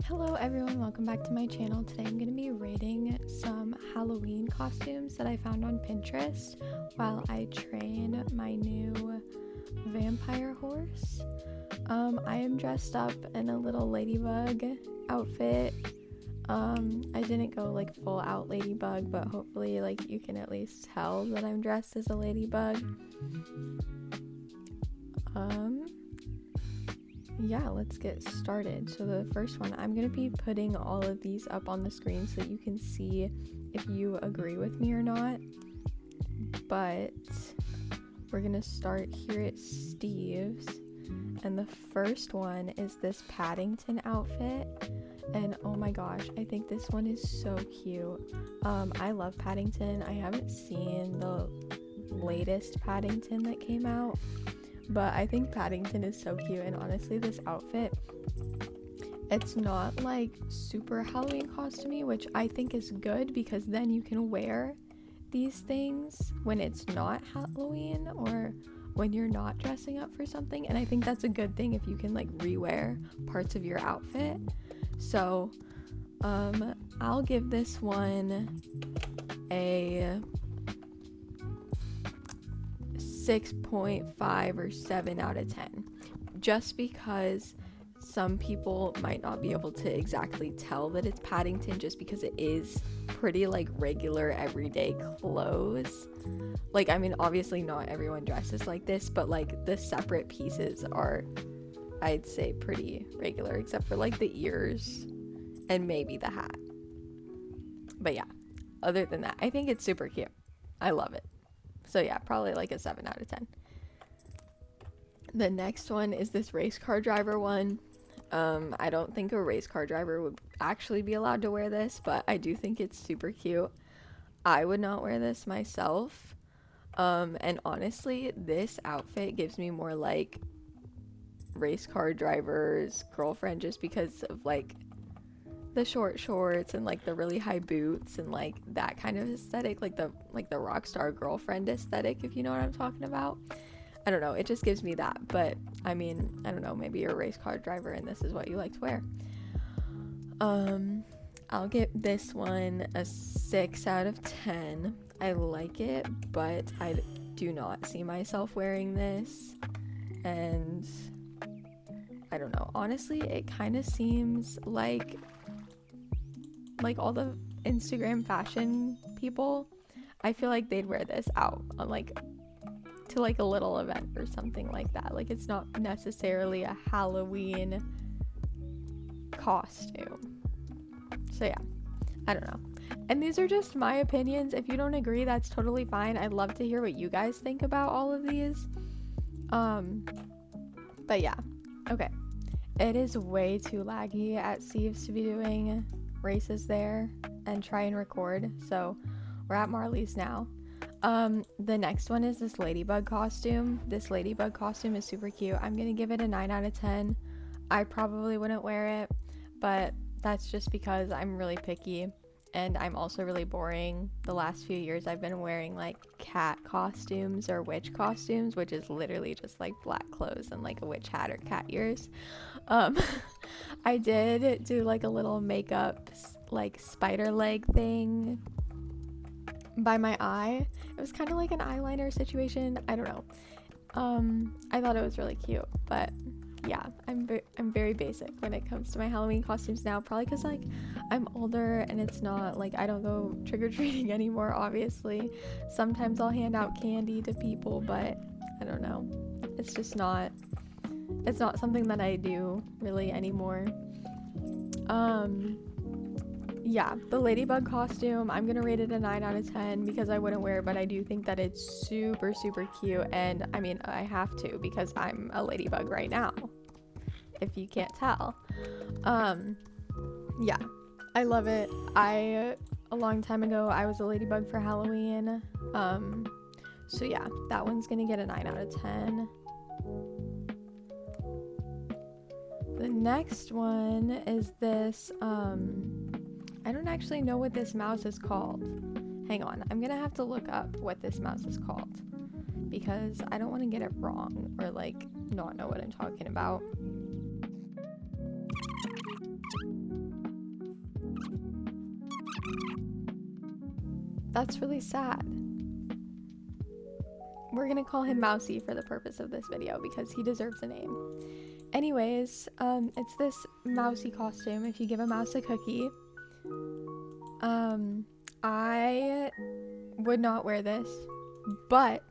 Hello everyone, welcome back to my channel. Today I'm going to be rating some Halloween costumes that I found on Pinterest while I train my new vampire horse. I am dressed up in a little ladybug outfit. I didn't go like full out ladybug, but hopefully like you can at least tell that I'm dressed as a ladybug. Yeah, let's get started. So the first one, I'm going to be putting all of these up on the screen so that you can see if you agree with me or not. But we're going to start here at Steve's. And the first one is this Paddington outfit. And oh my gosh, I think this one is so cute. I love Paddington. I haven't seen the latest Paddington that came out, but I think Paddington is so cute. And honestly, this outfit, it's not like super Halloween costumey, which I think is good because then you can wear these things when it's not Halloween or when you're not dressing up for something. And I think that's a good thing if you can like rewear parts of your outfit. So I'll give this one a 6.5 or 7 out of 10, just because some people might not be able to exactly tell that it's Paddington just because it is pretty like regular everyday clothes. Like, I mean, obviously not everyone dresses like this, but like the separate pieces are, I'd say, pretty regular, except for like the ears and maybe the hat. But yeah, other than that, I think it's super cute. I love it. So yeah, probably like a 7 out of 10. The next one is this race car driver one. I don't think a race car driver would actually be allowed to wear this, but I do think it's super cute. I would not wear this myself. And honestly, this outfit gives me more like race car driver's girlfriend, just because of like the short shorts and like the really high boots and like that kind of aesthetic, like the rock star girlfriend aesthetic, if you know what I'm talking about. I don't know, it just gives me that. But I mean, I don't know, maybe you're a race car driver and this is what you like to wear. I'll give this one a 6 out of 10. I like it, but I do not see myself wearing this. And I don't know, honestly, it kind of seems like all the Instagram fashion people, I feel like they'd wear this out on like to like a little event or something like that. Like, it's not necessarily a Halloween costume. So yeah, I don't know. And these are just my opinions. If you don't agree, that's totally fine. I'd love to hear what you guys think about all of these. But yeah, okay. It is way too laggy at Steve's to be doing races there and try and record, so we're at Marley's now. The next one is this ladybug costume. This ladybug costume is super cute. I'm gonna give it a 9 out of 10. I probably wouldn't wear it, but that's just because I'm really picky and I'm also really boring. The last few years I've been wearing like cat costumes or witch costumes, which is literally just like black clothes and like a witch hat or cat ears. I did do like a little makeup like spider leg thing by my eye. It was kind of like an eyeliner situation. I don't know. I thought it was really cute, but yeah, I'm very basic when it comes to my Halloween costumes now, probably because like I'm older and it's not like I don't go trick-or-treating anymore, obviously. Sometimes I'll hand out candy to people, but I don't know, it's just not, it's not something that I do really anymore. Yeah, the ladybug costume, I'm gonna rate it a 9 out of 10 because I wouldn't wear it, but I do think that it's super cute. And I mean, I have to because I'm a ladybug right now, if you can't tell. Yeah, I love it. A long time ago, I was a ladybug for Halloween. So yeah, that one's gonna get a 9 out of 10. The next one is this, I don't actually know what this mouse is called. Hang on, I'm gonna have to look up what this mouse is called because I don't want to get it wrong or like not know what I'm talking about. That's really sad. We're gonna call him Mousy for the purpose of this video because he deserves a name. Anyways, it's this Mousy costume. If you give a mouse a cookie, I would not wear this, but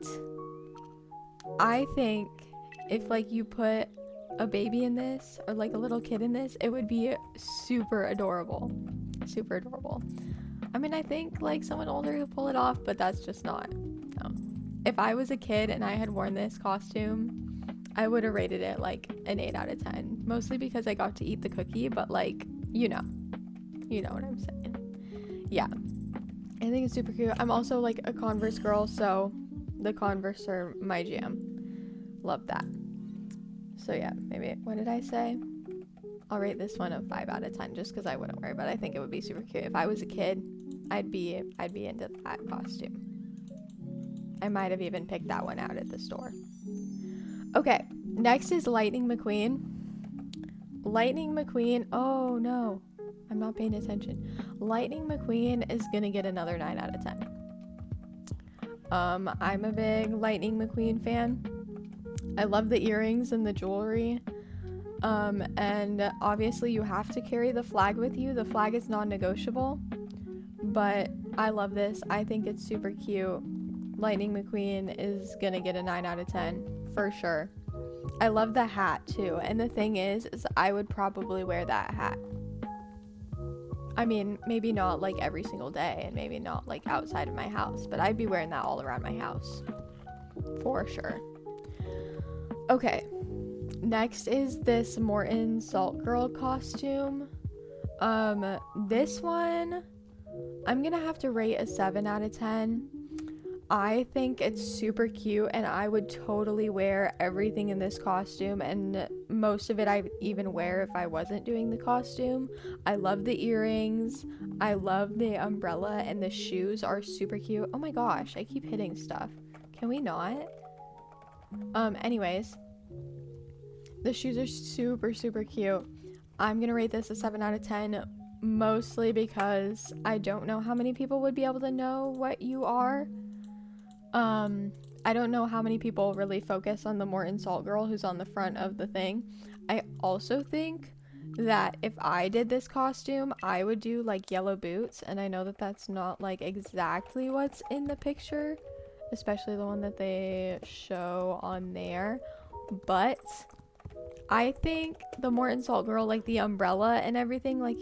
I think if like you put a baby in this or like a little kid in this, it would be super adorable. Super adorable. I mean, I think like someone older could pull it off, but that's just not. No. If I was a kid and I had worn this costume, I would have rated it like an 8 out of 10. Mostly because I got to eat the cookie, but like, you know what I'm saying. Yeah. I think it's super cute. I'm also like a Converse girl, so the Converse are my jam. Love that. So yeah, maybe, what did I say? I'll rate this one a 5 out of 10 just because I wouldn't wear it, but I think it would be super cute. If I was a kid, I'd be into that costume. I might have even picked that one out at the store. Okay, next is Lightning McQueen. Lightning McQueen, oh no, I'm not paying attention. Lightning McQueen is gonna get another 9 out of 10. I'm a big Lightning McQueen fan. I love the earrings and the jewelry. And obviously you have to carry the flag with you. The flag is non-negotiable, but I love this. I think it's super cute. Lightning McQueen is gonna get a 9 out of 10 for sure. I love the hat too, and the thing is I would probably wear that hat. I mean, maybe not like every single day and maybe not like outside of my house, but I'd be wearing that all around my house for sure. Okay, next is this Morton Salt Girl costume. This one I'm gonna have to rate a 7 out of 10. I think it's super cute and I would totally wear everything in this costume, and most of it I even wear if I wasn't doing the costume. I love the earrings, I love the umbrella, and the shoes are super cute. Oh my gosh, I keep hitting stuff. Can we not? Anyways, the shoes are super cute. I'm gonna rate this a 7 out of 10, mostly because I don't know how many people would be able to know what you are. I don't know how many people really focus on the Morton Salt Girl who's on the front of the thing. I also think that if I did this costume, I would do like yellow boots, and I know that that's not like exactly what's in the picture, especially the one that they show on there, but I think the Morton Salt Girl, like the umbrella and everything, like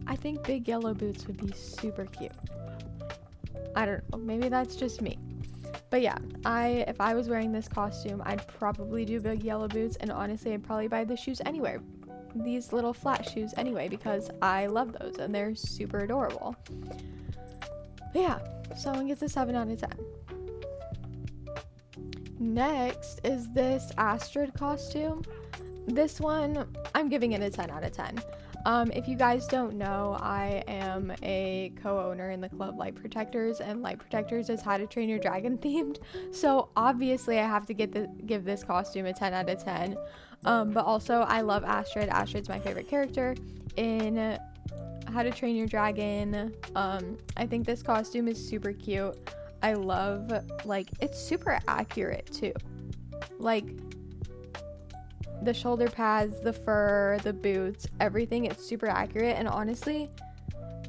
I think big yellow boots would be super cute. I don't know, maybe that's just me. But yeah, if I was wearing this costume, I'd probably do big yellow boots, and honestly, I'd probably buy the shoes anywhere. These little flat shoes anyway, because I love those and they're super adorable. But yeah, someone gets a 7 out of 10. Next is this Astrid costume. This one, I'm giving it a 10 out of 10. If you guys don't know, I am a co-owner in the club Light Protectors, and Light Protectors is How to Train Your Dragon themed, so obviously I have to give this costume a 10 out of 10. But also I love Astrid. Astrid's my favorite character in How to Train Your Dragon. I think this costume is super cute. I love, like, it's super accurate too. Like, the shoulder pads, the fur, the boots, everything, it's super accurate. And honestly,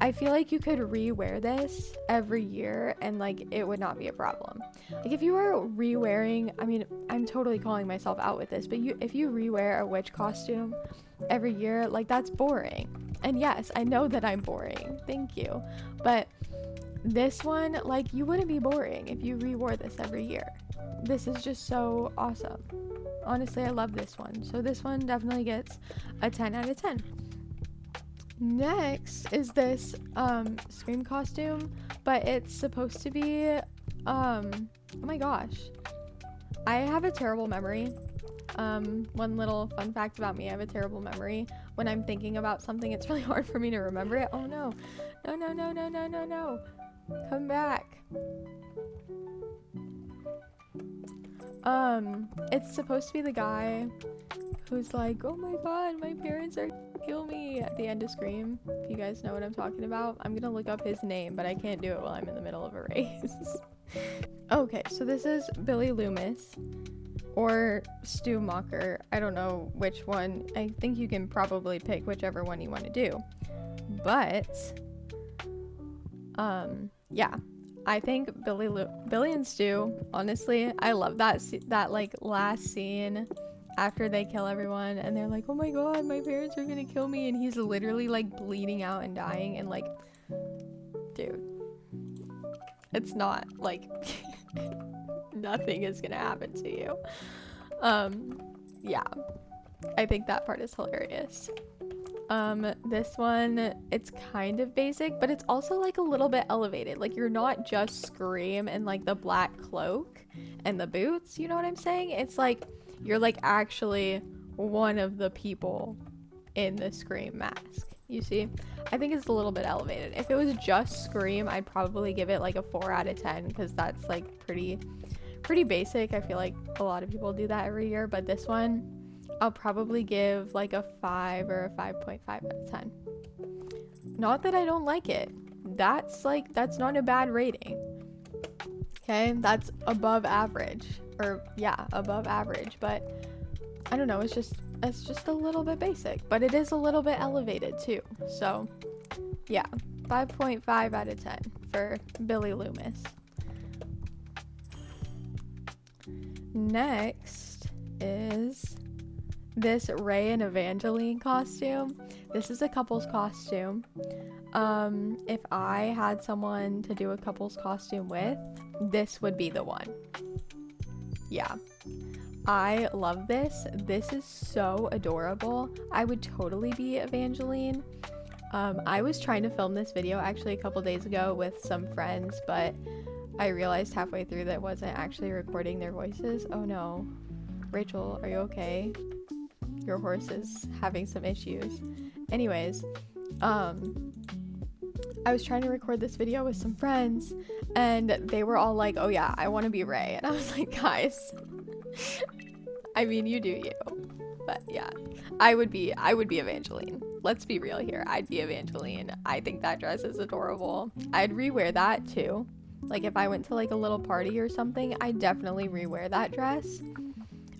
I feel like you could re-wear this every year and like it would not be a problem. Like if you were re-wearing, I mean, I'm totally calling myself out with this, but if you re-wear a witch costume every year, like that's boring. And yes, I know that I'm boring, thank you, but this one, like, you wouldn't be boring if you re-wore this every year. This is just so awesome. Honestly, I love this one. So this one definitely gets a 10 out of 10. Next is this Scream costume, but it's supposed to be oh my gosh, I have a terrible memory. One little fun fact about me, I have a terrible memory. When I'm thinking about something, it's really hard for me to remember it. Oh no. No. Come back. It's supposed to be the guy who's like, oh my god, my parents are kill me at the end of Scream, if you guys know what I'm talking about. I'm gonna look up his name, but I can't do it while I'm in the middle of a race. Okay, so this is Billy Loomis or Stu Macher. I don't know which one. I think you can probably pick whichever one you want to do. But yeah, I think Billy and Stu, honestly, I love that like last scene after they kill everyone and they're like, oh my god, my parents are gonna kill me, and he's literally like bleeding out and dying, and like, dude, it's not like nothing is gonna happen to you. Yeah, I think that part is hilarious. This one, it's kind of basic, but it's also like a little bit elevated. Like, you're not just Scream and like the black cloak and the boots, you know what I'm saying? It's like you're like actually one of the people in the Scream mask, you see? I think it's a little bit elevated. If it was just Scream, I'd probably give it like a 4 out of 10, because that's like pretty basic. I feel like a lot of people do that every year, but this one I'll probably give like a 5 or a 5.5 out of 10. Not that I don't like it. That's not a bad rating. Okay, that's above average, or yeah, above average, but I don't know, it's just a little bit basic, but it is a little bit elevated too. So yeah, 5.5 out of 10 for Billy Loomis. Next is this Ray and Evangeline costume. This is a couple's costume. If I had someone to do a couple's costume with, this would be the one. Yeah, I love this. This is so adorable. I would totally be Evangeline. I was trying to film this video actually a couple days ago with some friends, but I realized halfway through that it wasn't actually recording their voices. Oh no. Rachel, are you okay? Your horse is having some issues. Anyways, I was trying to record this video with some friends, and they were all like, oh yeah, I want to be Ray. And I was like, guys, I mean, you do you. But yeah, I would be Evangeline. Let's be real here. I'd be Evangeline. I think that dress is adorable. I'd rewear that too. Like, if I went to like a little party or something, I'd definitely rewear that dress.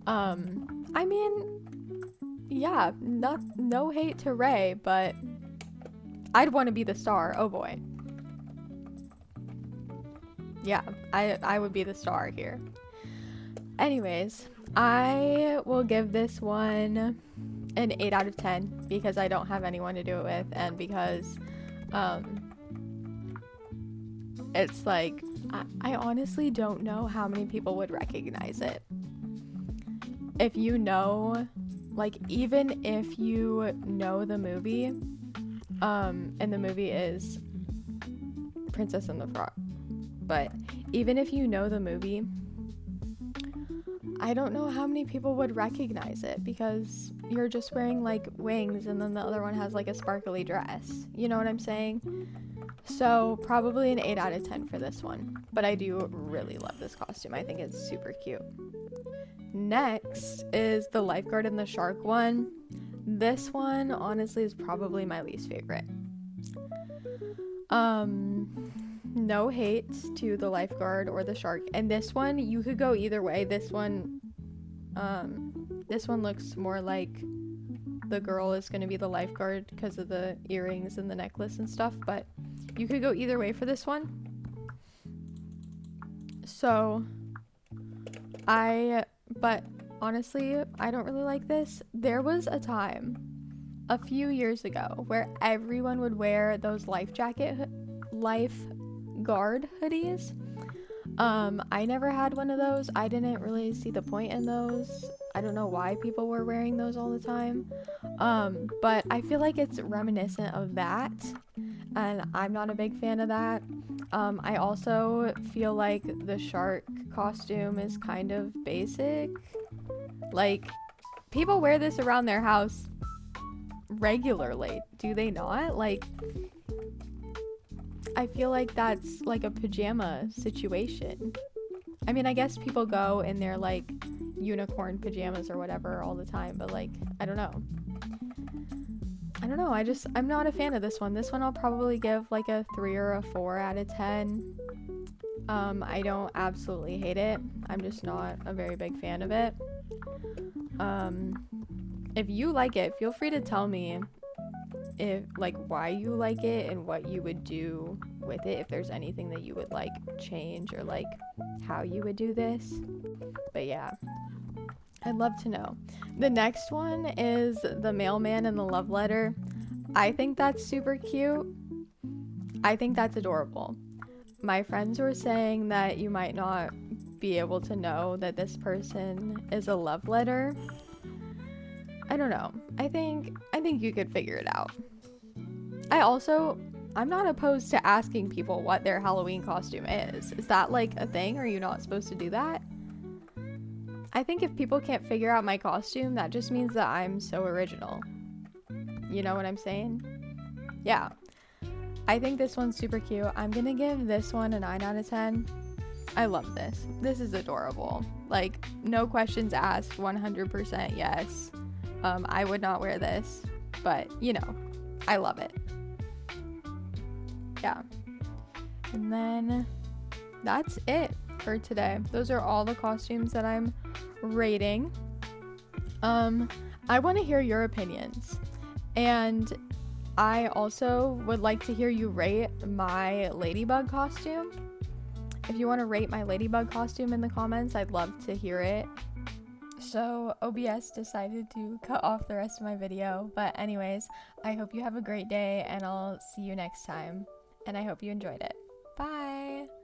I mean, yeah, no hate to Ray, but I'd want to be the star. Oh boy. Yeah, I would be the star here. Anyways, I will give this one an 8 out of 10 because I don't have anyone to do it with, and because it's like, I honestly don't know how many people would recognize it. If you know, like, even if you know the movie, and the movie is Princess and the Frog, but even if you know the movie, I don't know how many people would recognize it because you're just wearing like wings and then the other one has like a sparkly dress. You know what I'm saying? So probably an 8 out of 10 for this one. But I do really love this costume. I think it's super cute. Next is the lifeguard and the shark one. This one honestly is probably my least favorite. No hate to the lifeguard or the shark, and this one you could go either way. This one looks more like the girl is going to be the lifeguard because of the earrings and the necklace and stuff, but you could go either way for this one. So but honestly, I don't really like this. There was a time a few years ago where everyone would wear those lifeguard hoodies. I never had one of those. I didn't really see the point in those. I don't know why people were wearing those all the time. But I feel like it's reminiscent of that, and I'm not a big fan of that. I also feel like the shark costume is kind of basic. Like, people wear this around their house regularly, do they not? Like, I feel like that's like a pajama situation. I mean, I guess people go in their like unicorn pajamas or whatever all the time, but like, I don't know. I don't know, I'm not a fan of this one. This one I'll probably give like a 3 or a 4 out of 10. I don't absolutely hate it. I'm just not a very big fan of it. If you like it, feel free to tell me if like why you like it and what you would do with it, if there's anything that you would like change or like how you would do this. But yeah, I'd love to know. The next one is the mailman and the love letter. I think that's super cute. I think that's adorable. My friends were saying that you might not be able to know that this person is a love letter. I don't know. I think you could figure it out. I'm not opposed to asking people what their Halloween costume is. Is that like a thing? Are you not supposed to do that? I think if people can't figure out my costume, that just means that I'm so original. You know what I'm saying? Yeah. I think this one's super cute. I'm gonna give this one a 9 out of 10. I love this. This is adorable. Like, no questions asked, 100% yes. I would not wear this, but you know, I love it. Yeah. And then that's it for today. Those are all the costumes that I'm rating. I want to hear your opinions, and I also would like to hear you rate my ladybug costume. If you want to rate my ladybug costume in the comments, I'd love to hear it. So OBS decided to cut off the rest of my video, but anyways, I hope you have a great day and I'll see you next time, and I hope you enjoyed it. Bye!